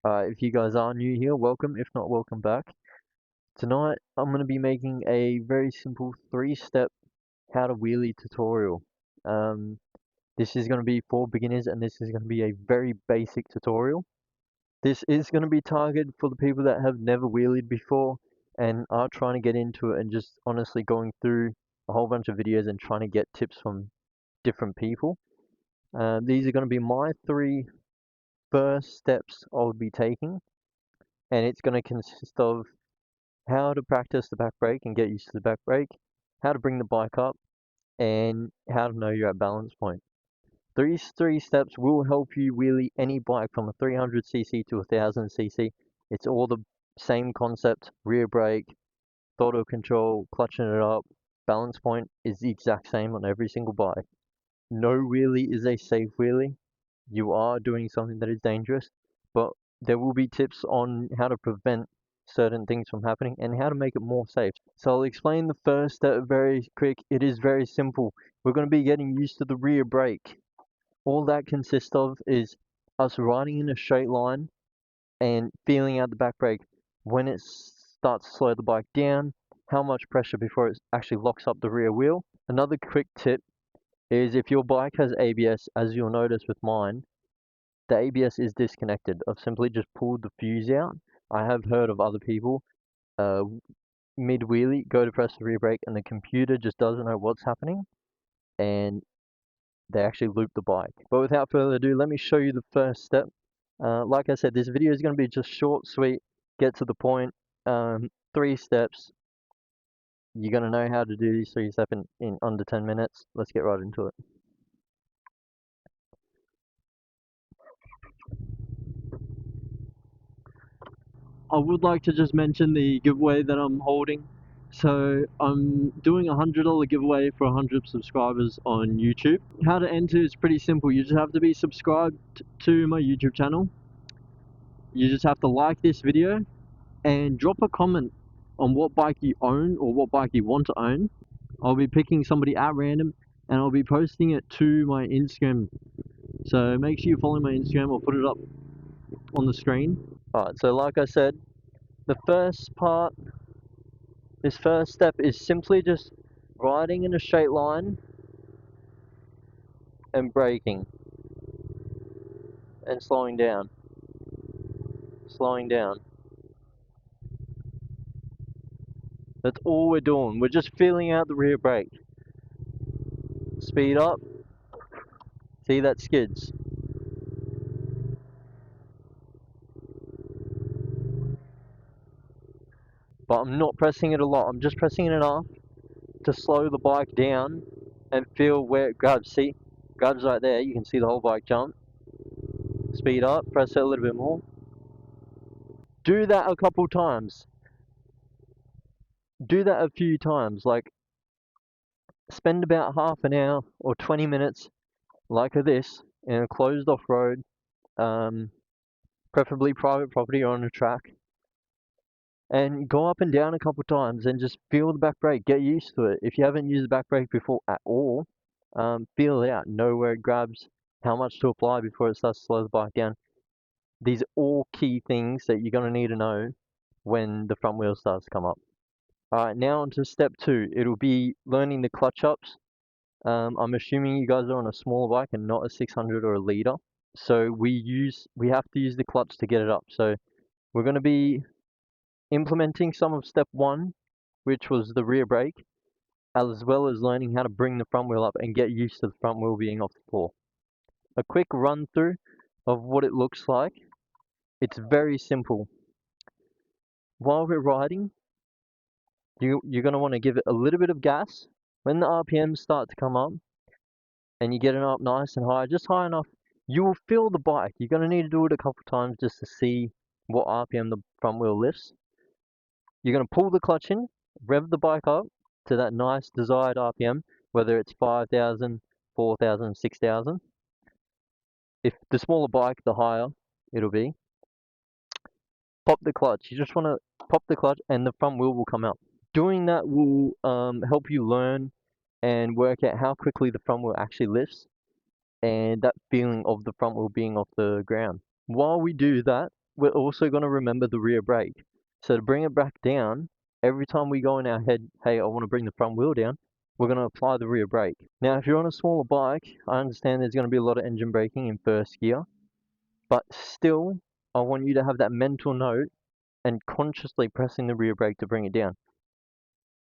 If you guys are new here, welcome. If not, welcome back. Tonight, I'm going to be making a very simple 3-step how to wheelie tutorial. Um, this is going to be for beginners and this is going to be a very basic tutorial. This is going to be targeted for the people that have never wheelied before and are trying to get into it and just honestly going through a whole bunch of videos and trying to get tips from different people. These are going to be my 3 first steps I'll be taking, and it's going to consist of how to practice the back brake and get used to the back brake, how to bring the bike up, and how to know you're at balance point. These 3 steps will help you wheelie any bike from a 300cc to a 1000cc. It's all the same concept: rear brake, throttle control, clutching it up. Balance point is the exact same on every single bike. No wheelie is a safe wheelie. You are doing something that is dangerous, but there will be tips on how to prevent certain things from happening and how to make it more safe. So I'll explain the first step very quick. It is very simple. We're going to be getting used to the rear brake. All that consists of is us riding in a straight line and feeling out the back brake. When it starts to slow the bike down, how much pressure before it actually locks up the rear wheel. Another quick tip is if your bike has ABS, as you'll notice with mine, the ABS is disconnected. I've simply just pulled the fuse out. I have heard of other people uh, mid wheelie go to press the rear brake and the computer just doesn't know what's happening and they actually loop the bike. But without further ado, let me show you the first step. Like I said, this video is going to be just short, sweet, get to the point. 3 steps. You're going to know how to do these 3 steps in under 10 minutes. Let's get right into it. I would like to just mention the giveaway that I'm holding. So I'm doing a $100 giveaway for 100 subscribers on YouTube. How to enter is pretty simple. You just have to be subscribed to my YouTube channel. You just have to like this video and drop a comment on what bike you own or what bike you want to own. I'll be picking somebody at random and I'll be posting it to my Instagram. So make sure you follow my Instagram. I'll put it up on the screen. Alright, so like I said, the first part, this first step is simply just riding in a straight line and braking and slowing down. Slowing down. That's all we're doing. We're just feeling out the rear brake. Speed up. See, that skids. But I'm not pressing it a lot. I'm just pressing it enough to slow the bike down and feel where it grabs. See, grabs right there. You can see the whole bike jump. Speed up. Press it a little bit more. Do that a couple times. Do that a few times. Like, spend about half an hour or 20 minutes like this in a closed off road, preferably private property or on a track, and go up and down a couple times and just feel the back brake. Get used to it. If you haven't used the back brake before at all, feel it out. Know where it grabs, how much to apply before it starts to slow the bike down. These are all key things that you're going to need to know when the front wheel starts to come up. Alright, now on to step 2. It'll be learning the clutch ups. I'm assuming you guys are on a smaller bike and not a 600 or a liter. So we have to use the clutch to get it up. So we're going to be implementing some of step 1, which was the rear brake, as well as learning how to bring the front wheel up and get used to the front wheel being off the floor. A quick run through of what it looks like. It's very simple. While we're riding, you're going to want to give it a little bit of gas. When the RPMs start to come up and you get it up nice and high, just high enough, you will feel the bike. You're going to need to do it a couple times just to see what RPM the front wheel lifts. You're going to pull the clutch in, rev the bike up to that nice desired RPM, whether it's 5,000, 4,000, 6,000. If the smaller bike, the higher it'll be. Pop the clutch. You just want to pop the clutch and the front wheel will come out. Doing that will help you learn and work out how quickly the front wheel actually lifts and that feeling of the front wheel being off the ground. While we do that, we're also going to remember the rear brake. So to bring it back down, every time we go in our head, hey, I want to bring the front wheel down, we're going to apply the rear brake. Now, if you're on a smaller bike, I understand there's going to be a lot of engine braking in first gear, but still, I want you to have that mental note and consciously pressing the rear brake to bring it down.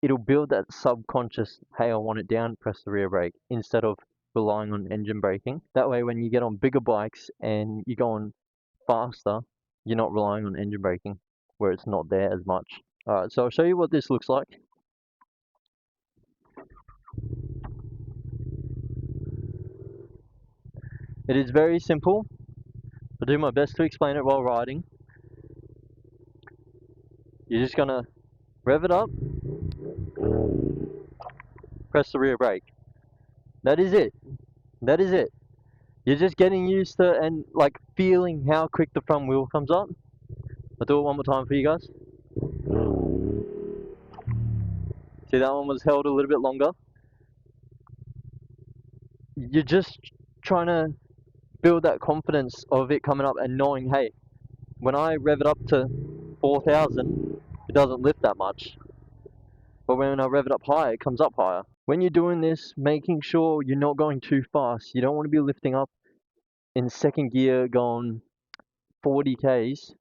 It'll build that subconscious, hey, I want it down, press the rear brake, instead of relying on engine braking. That way, when you get on bigger bikes and you go on faster, you're not relying on engine braking where it's not there as much. Alright, so I'll show you what this looks like. It is very simple. I'll do my best to explain it while riding. You're just gonna rev it up, press the rear brake. That is it. That is it. You're just getting used to and like feeling how quick the front wheel comes up. I'll do it one more time for you guys. See, that one was held a little bit longer. You're just trying to build that confidence of it coming up and knowing, hey, when I rev it up to 4,000, it doesn't lift that much. But when I rev it up higher, it comes up higher. When you're doing this, making sure you're not going too fast. You don't want to be lifting up in second gear going 40 Ks.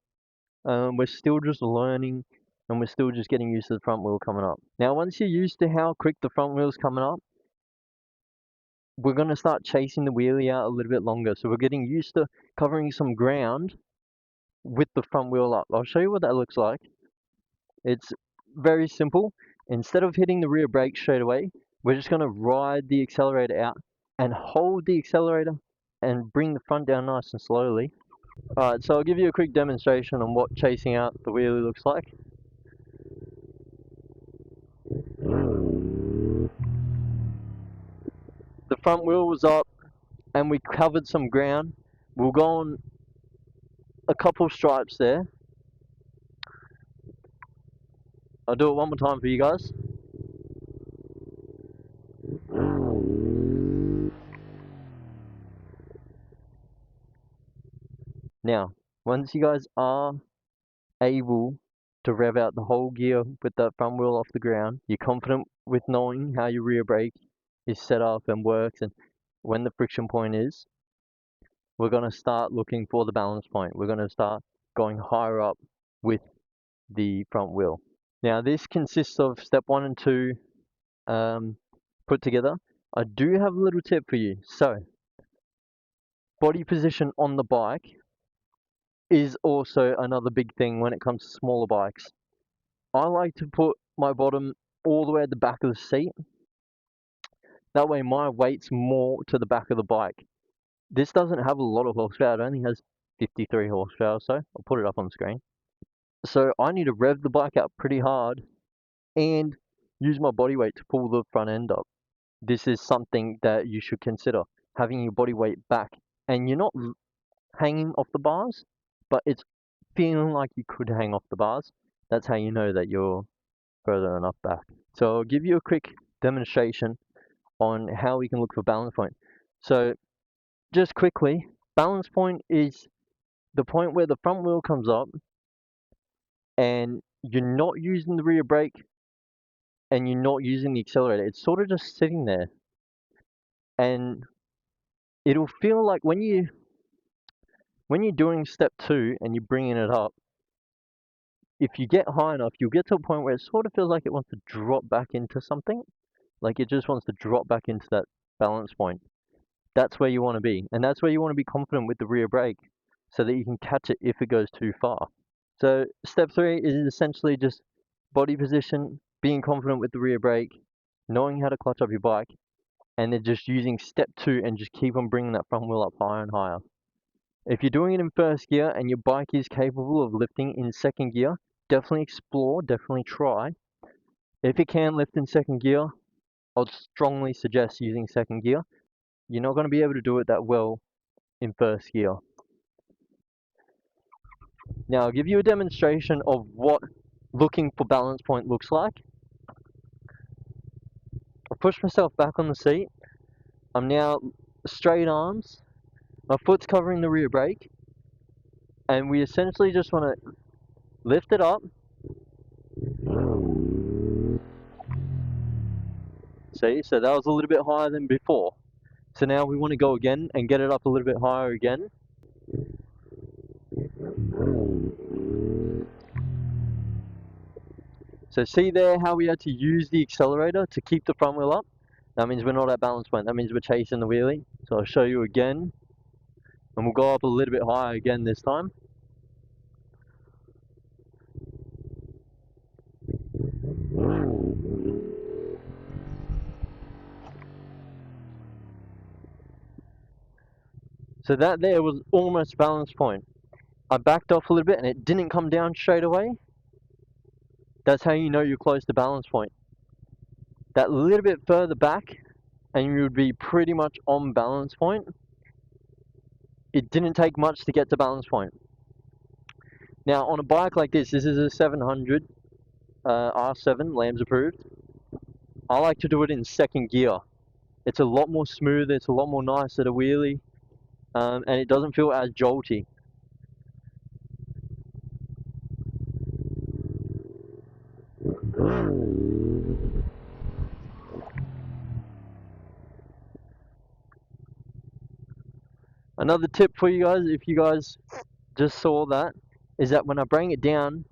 We're still just learning and we're still just getting used to the front wheel coming up. Now, once you're used to how quick the front wheel's coming up, we're going to start chasing the wheelie out a little bit longer. So we're getting used to covering some ground with the front wheel up. I'll show you what that looks like. It's very simple. Instead of hitting the rear brake straight away, we're just going to ride the accelerator out and hold the accelerator and bring the front down nice and slowly. Alright, so I'll give you a quick demonstration on what chasing out the wheelie looks like. The front wheel was up and we covered some ground. We'll go on a couple stripes there. I'll do it one more time for you guys. Now, once you guys are able to rev out the whole gear with that front wheel off the ground, you're confident with knowing how your rear brake is set up and works and when the friction point is, we're going to start looking for the balance point. We're going to start going higher up with the front wheel. Now this consists of step 1 and 2 put together. I do have a little tip for you. So, body position on the bike is also another big thing when it comes to smaller bikes. I like to put my bottom all the way at the back of the seat. That way my weight's more to the back of the bike. This doesn't have a lot of horsepower, it only has 53 horsepower, so I'll put it up on the screen. So I need to rev the bike up pretty hard and use my body weight to pull the front end up. This is something that you should consider, having your body weight back. And you're not hanging off the bars, but it's feeling like you could hang off the bars. That's how you know that you're further enough back. So I'll give you a quick demonstration on how we can look for balance point. So just quickly, balance point is the point where the front wheel comes up and you're not using the rear brake and you're not using the accelerator. It's sort of just sitting there. And it'll feel like when you're doing step 2 and you're bringing it up, if you get high enough, you'll get to a point where it sort of feels like it wants to drop back into something. Like it just wants to drop back into that balance point. That's where you want to be. And that's where you want to be confident with the rear brake so that you can catch it if it goes too far. So step 3 is essentially just body position, being confident with the rear brake, knowing how to clutch up your bike, and then just using step 2 and just keep on bringing that front wheel up higher and higher. If you're doing it in first gear and your bike is capable of lifting in second gear, definitely explore, definitely try. If it can lift in second gear, I'd strongly suggest using second gear. You're not going to be able to do it that well in first gear. Now I'll give you a demonstration of what looking for balance point looks like. I'll push myself back on the seat. I'm now straight arms. My foot's covering the rear brake. And we essentially just want to lift it up. See, so that was a little bit higher than before. So now we want to go again and get it up a little bit higher again. So see there how we had to use the accelerator to keep the front wheel up? That means we're not at balance point. That means we're chasing the wheelie. So I'll show you again. And we'll go up a little bit higher again this time. So that there was almost balance point. I backed off a little bit and it didn't come down straight away. That's how you know you're close to balance point. That little bit further back and you would be pretty much on balance point. It didn't take much to get to balance point. Now on a bike like this is a 700 R7, Lambs approved. I like to do it in second gear. It's a lot more smoother, it's a lot more nicer to wheelie, and it doesn't feel as jolty. Another tip for you guys, if you guys just saw that, is that when I bring it down,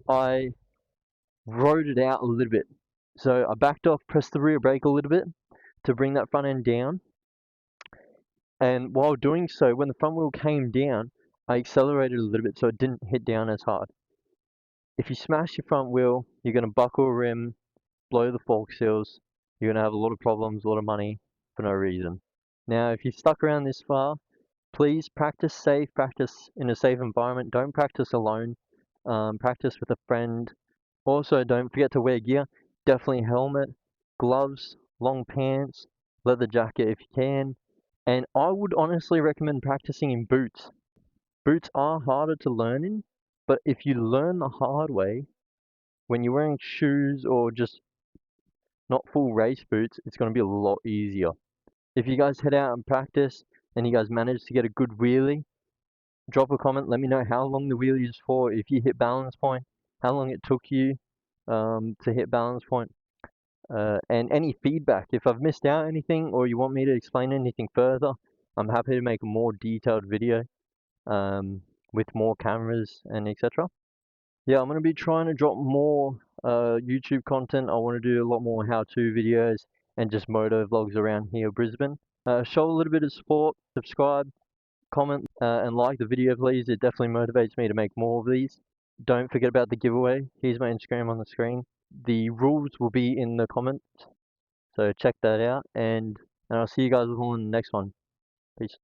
I rode it out a little bit. So I backed off, pressed the rear brake a little bit to bring that front end down. And while doing so, when the front wheel came down, I accelerated a little bit so it didn't hit down as hard. If you smash your front wheel, you're going to buckle a rim, blow the fork seals, you're going to have a lot of problems, a lot of money for no reason. Now, if you've stuck around this far, please practice safe, practice in a safe environment. Don't practice alone. Practice with a friend. Also, don't forget to wear gear. Definitely helmet, gloves, long pants, leather jacket if you can. And I would honestly recommend practicing in boots. Boots are harder to learn in, but if you learn the hard way, when you're wearing shoes or just not full race boots, it's going to be a lot easier. If you guys head out and practice and you guys manage to get a good wheelie, drop a comment, let me know how long the wheelie is for, if you hit balance point, how long it took you to hit balance point, and any feedback. If I've missed out anything or you want me to explain anything further, I'm happy to make a more detailed video with more cameras and etc. Yeah, I'm going to be trying to drop more YouTube content. I want to do a lot more how-to videos and just moto vlogs around here, Brisbane. Show a little bit of support, subscribe, comment, and like the video, please. It definitely motivates me to make more of these. Don't forget about the giveaway. Here's my Instagram on the screen. The rules will be in the comments, so check that out. And I'll see you guys all in the next one. Peace.